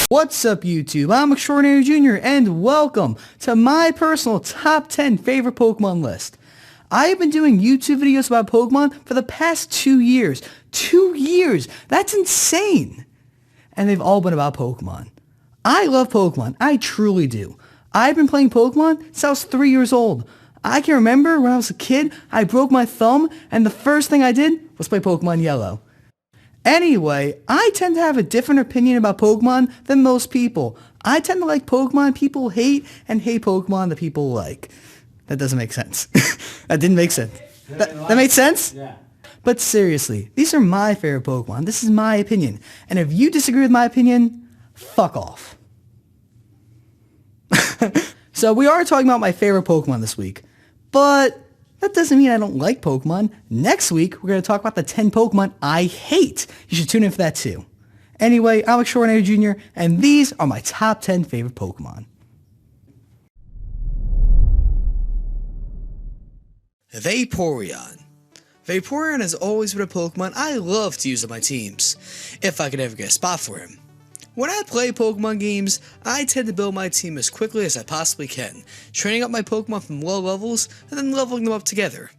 What's up YouTube, I'm Extraordinary Jr. and welcome to my personal top 10 favorite Pokemon list. I've been doing YouTube videos about Pokemon for the past 2 years. 2 years! That's insane! And they've all been about Pokemon. I love Pokemon, I truly do. I've been playing Pokemon since I was 3 years old. I can remember when I was a kid, I broke my thumb and the first thing I did was play Pokemon Yellow. Anyway, I tend to have a different opinion about Pokemon than most people. I tend to like Pokemon people hate and hate Pokemon that people like. That doesn't make sense. That didn't make sense. That made sense? Yeah. But seriously, these are my favorite Pokemon. This is my opinion. And if you disagree with my opinion, fuck off. So we are talking about my favorite Pokemon this week. But that doesn't mean I don't like Pokemon. Next week, we're going to talk about the 10 Pokemon I hate. You should tune in for that too. Anyway, I'm Extraordinary Jr., and these are my top 10 favorite Pokemon. Vaporeon. Vaporeon has always been a Pokemon I love to use on my teams, if I could ever get a spot for him. When I play Pokemon games, I tend to build my team as quickly as I possibly can, training up my Pokemon from low levels and then leveling them up together.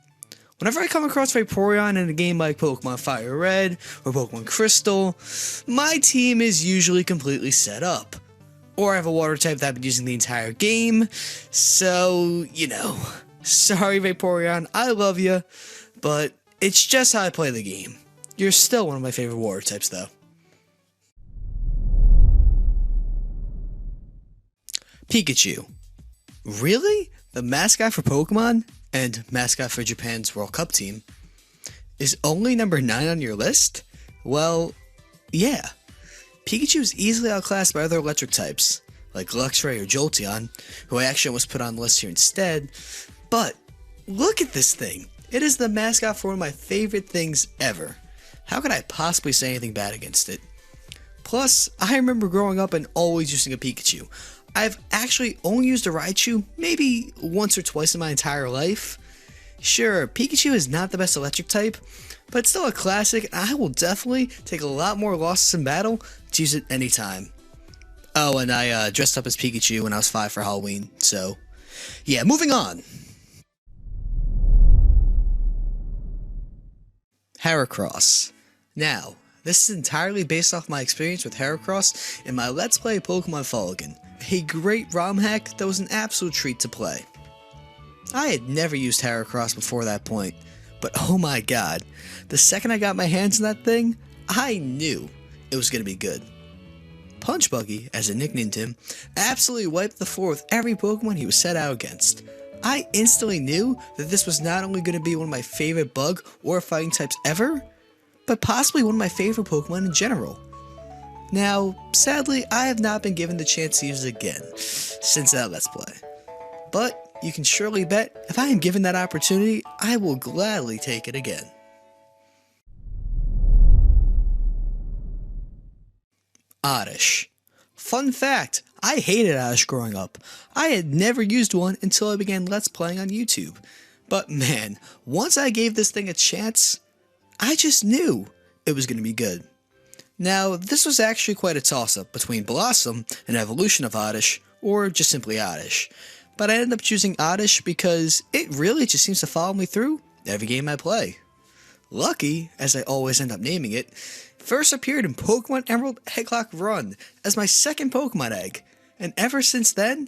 Whenever I come across Vaporeon in a game like Pokemon Fire Red or Pokemon Crystal, my team is usually completely set up. Or I have a water type that I've been using the entire game, so, you know. Sorry Vaporeon, I love you, but it's just how I play the game. You're still one of my favorite water types though. Pikachu. Really? The mascot for Pokemon, and mascot for Japan's World Cup team, is only number 9 on your list? Well, yeah. Pikachu is easily outclassed by other electric types, like Luxray or Jolteon, who I actually almost put on the list here instead, but look at this thing. It is the mascot for one of my favorite things ever. How could I possibly say anything bad against it? Plus, I remember growing up and always using a Pikachu. I've actually only used a Raichu maybe once or twice in my entire life. Sure, Pikachu is not the best electric type, but it's still a classic and I will definitely take a lot more losses in battle to use it anytime. Oh, and I dressed up as Pikachu when I was 5 for Halloween, so yeah, moving on. Heracross. Now, this is entirely based off my experience with Heracross in my Let's Play Pokemon Foligan, a great ROM hack that was an absolute treat to play. I had never used Heracross before that point, but oh my god, the second I got my hands on that thing, I knew it was going to be good. Punch Buggy, as I nicknamed him, absolutely wiped the floor with every Pokemon he was set out against. I instantly knew that this was not only going to be one of my favorite bug or fighting types ever, but possibly one of my favorite Pokemon in general. Now, sadly, I have not been given the chance to use it again since that Let's Play. But you can surely bet if I am given that opportunity, I will gladly take it again. Oddish. Fun fact, I hated Oddish growing up. I had never used one until I began Let's Playing on YouTube. But man, once I gave this thing a chance, I just knew it was going to be good. Now, this was actually quite a toss-up between Blossom, an evolution of Oddish, or just simply Oddish. But I ended up choosing Oddish because it really just seems to follow me through every game I play. Lucky, as I always end up naming it, first appeared in Pokemon Emerald Egglock Run as my second Pokemon egg, and ever since then,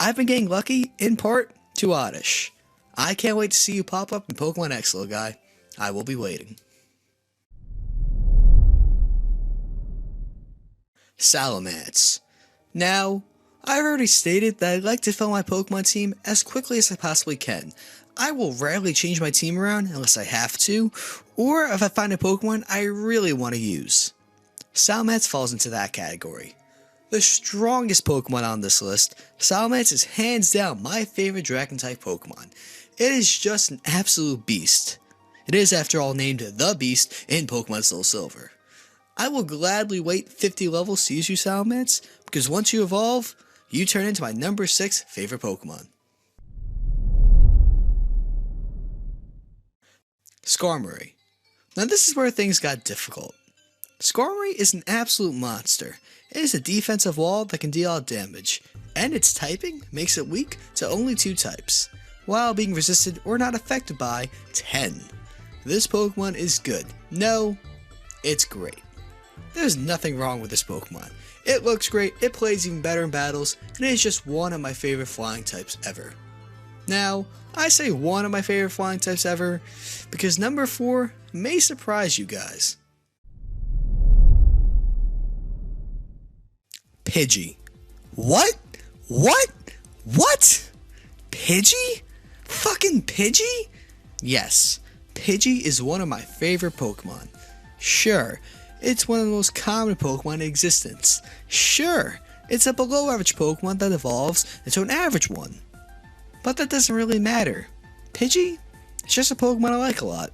I've been getting lucky, in part, to Oddish. I can't wait to see you pop up in Pokemon X, little guy. I will be waiting. Salamence. Now, I've already stated that I like to fill my Pokemon team as quickly as I possibly can. I will rarely change my team around unless I have to, or if I find a Pokemon I really want to use. Salamence falls into that category. The strongest Pokemon on this list, Salamence is hands down my favorite Dragon-type Pokemon. It is just an absolute beast. It is, after all, named the Beast in Pokemon Soul Silver. I will gladly wait 50 levels to use you, Salamence, because once you evolve, you turn into my number 6 favorite Pokemon. Skarmory. Now this is where things got difficult. Skarmory is an absolute monster. It is a defensive wall that can deal out damage, and its typing makes it weak to only 2 types, while being resisted or not affected by 10. This Pokemon is good. No, it's great. There's nothing wrong with this Pokemon. It looks great, it plays even better in battles, and it is just one of my favorite flying types ever. Now, I say one of my favorite flying types ever because number 4 may surprise you guys. Pidgey. What? Pidgey? Fucking Pidgey? Yes, Pidgey is one of my favorite Pokemon. Sure, it's one of the most common Pokemon in existence. Sure, it's a below average Pokemon that evolves into an average one. But that doesn't really matter. Pidgey? It's just a Pokemon I like a lot.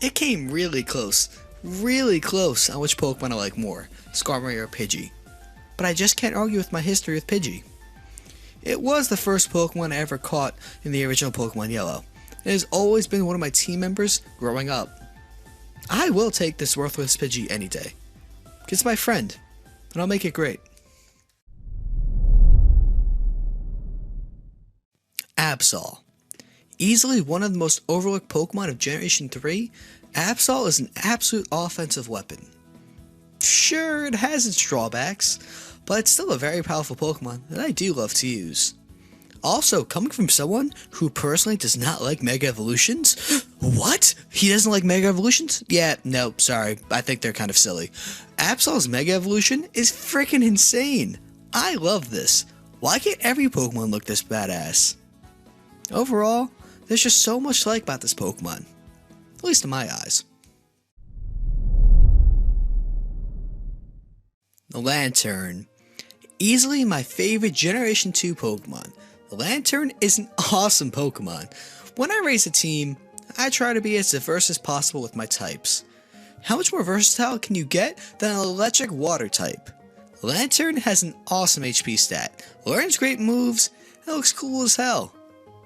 It came really close on which Pokemon I like more, Skarmory or Pidgey. But I just can't argue with my history with Pidgey. It was the first Pokemon I ever caught in the original Pokemon Yellow. It has always been one of my team members growing up. I will take this worthless Pidgey any day. It's my friend, and I'll make it great. Absol. Easily one of the most overlooked Pokemon of Generation 3, Absol is an absolute offensive weapon. Sure, it has its drawbacks, but it's still a very powerful Pokemon that I do love to use. Also, coming from someone who personally does not like Mega Evolutions? What? He doesn't like Mega Evolutions? Yeah, no, sorry, I think they're kind of silly. Absol's Mega Evolution is freaking insane. I love this. Why can't every Pokemon look this badass? Overall, there's just so much to like about this Pokemon. At least in my eyes. The Lantern. Easily my favorite Generation 2 Pokemon. The Lantern is an awesome Pokemon. When I raise a team, I try to be as diverse as possible with my types. How much more versatile can you get than an electric water type? Lantern has an awesome HP stat, learns great moves, and looks cool as hell.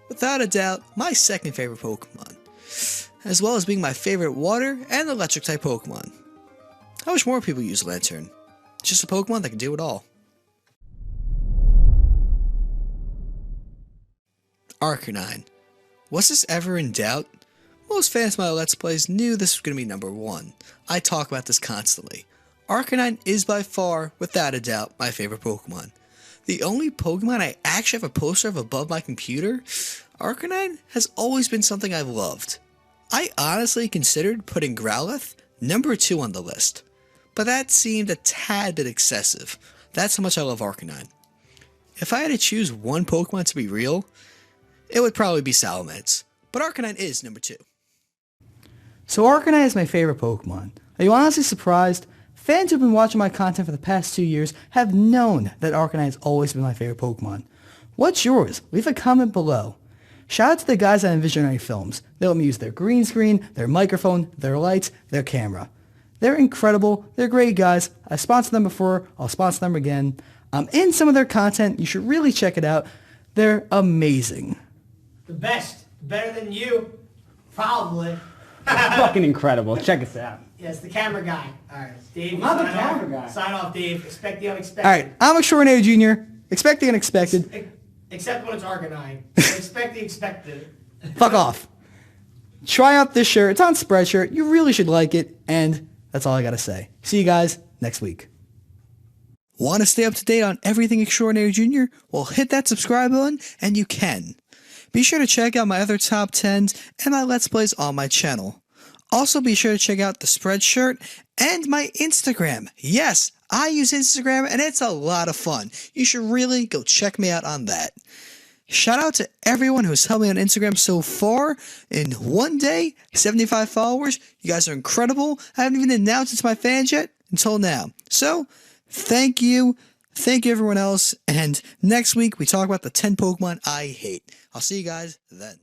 Without a doubt, my second favorite Pokemon, as well as being my favorite water and electric type Pokemon. I wish more people use Lantern. It's just a Pokemon that can do it all. Arcanine. Was this ever in doubt? Most fans of my Let's Plays knew this was going to be number 1. I talk about this constantly. Arcanine is by far, without a doubt, my favorite Pokemon. The only Pokemon I actually have a poster of above my computer, Arcanine has always been something I've loved. I honestly considered putting Growlithe number 2 on the list, but that seemed a tad bit excessive. That's how much I love Arcanine. If I had to choose one Pokemon to be real, it would probably be Salamence, but Arcanine is number 2. So Arcanine is my favorite Pokemon. Are you honestly surprised? Fans who've been watching my content for the past 2 years have known that Arcanine has always been my favorite Pokemon. What's yours? Leave a comment below. Shout out to the guys at EnVisionary Films. They let me use their green screen, their microphone, their lights, their camera. They're incredible. They're great guys. I sponsored them before. I'll sponsor them again. I'm in some of their content. You should really check it out. They're amazing. The best. Better than you. Probably. Fucking incredible. Check us out. Yes, the camera guy. All right. Dave, I'm not the sign off. camera guy. Sign off, Dave. Expect the unexpected. All right, I'm Extraordinaire Jr. Expect the unexpected. Except when it's Arcanine. Expect the expected. Fuck off. Try out this shirt. It's on Spreadshirt. You really should like it. And that's all I got to say. See you guys next week. Want to stay up to date on everything Extraordinary Jr.? Well, hit that subscribe button, and you can. Be sure to check out my other top 10s and my Let's Plays on my channel. Also, be sure to check out the Spreadshirt and my Instagram. Yes, I use Instagram, and it's a lot of fun. You should really go check me out on that. Shout out to everyone who's helped me on Instagram so far. In one day, 75 followers. You guys are incredible. I haven't even announced it to my fans yet until now. So, thank you. Thank you, everyone else. And next week, we talk about the 10 Pokemon I hate. I'll see you guys then.